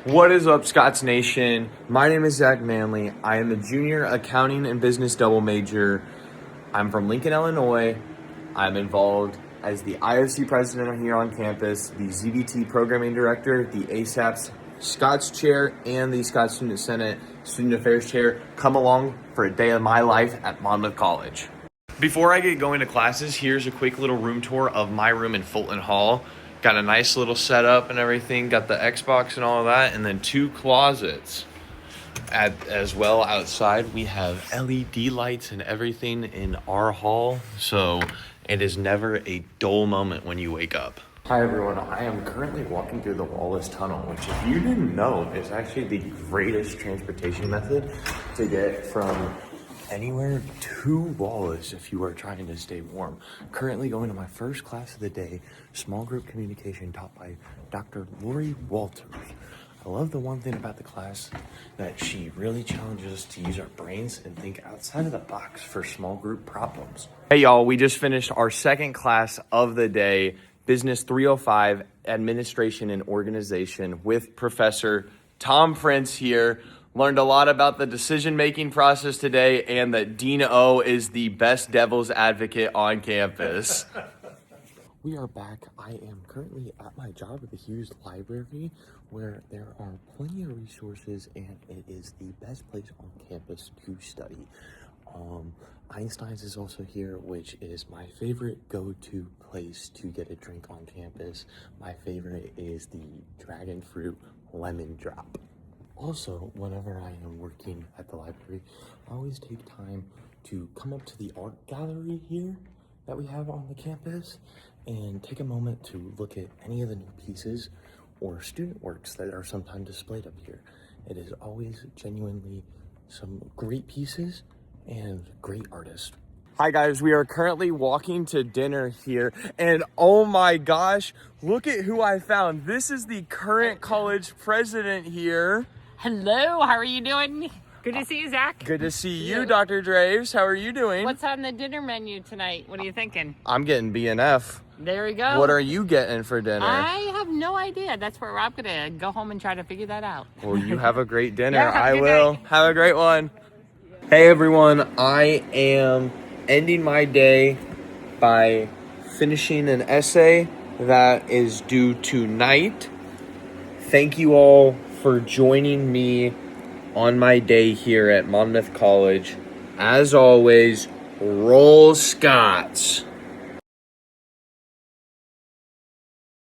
What is up, Scots Nation? My name is Zack Manley. I am a junior accounting and business double major. I'm from Lincoln, Illinois. I'm involved as the IOC president here on campus, the ZVT programming director, the ASAP's Scots chair, and the Scots Student Senate Student Affairs chair. Come along for a day of my life at Monmouth College. Before I get going to classes, here's a quick little room tour of my room in Fulton Hall. Got a nice little setup and everything. Got the Xbox and all of that. And then 2 closets. As well outside, we have LED lights and everything in our hall. So it is never a dull moment when you wake up. Hi everyone, I am currently walking through the Wallace Tunnel, which if you didn't know is actually the greatest transportation method to get from anywhere to Wallace if you are trying to stay warm. Currently going to my first class of the day, small group communication taught by Dr. Lori Walters. I love the one thing about the class that she really challenges us to use our brains and think outside of the box for small group problems. Hey y'all, we just finished our second class of the day, Business 305, Administration and Organization, with Professor Tom Prince here. Learned a lot about the decision-making process today and that Dean O is the best devil's advocate on campus. We are back. I am currently at my job at the Hughes Library, where there are plenty of resources and it is the best place on campus to study. Einstein's is also here, which is my favorite go-to place to get a drink on campus. My favorite is the Dragon Fruit Lemon Drop. Also, whenever I am working at the library, I always take time to come up to the art gallery here that we have on the campus and take a moment to look at any of the new pieces or student works that are sometimes displayed up here. It is always genuinely some great pieces and great artists. Hi guys, we are currently walking to dinner here, and oh my gosh, look at who I found. This is the current college president here. Hello, how are you doing? Good to see you, Zach. Good to see you, Dr. Draves. How are you doing? What's on the dinner menu tonight? What are you thinking? I'm getting BNF. There we go. What are you getting for dinner? I have no idea. That's where I'm gonna go home and try to figure that out. Well, you have a great dinner. Yeah, I good will. night. Have a great one. Hey everyone, I am ending my day by finishing an essay that is due tonight. Thank you all for joining me on my day here at Monmouth College. As always, roll Scots.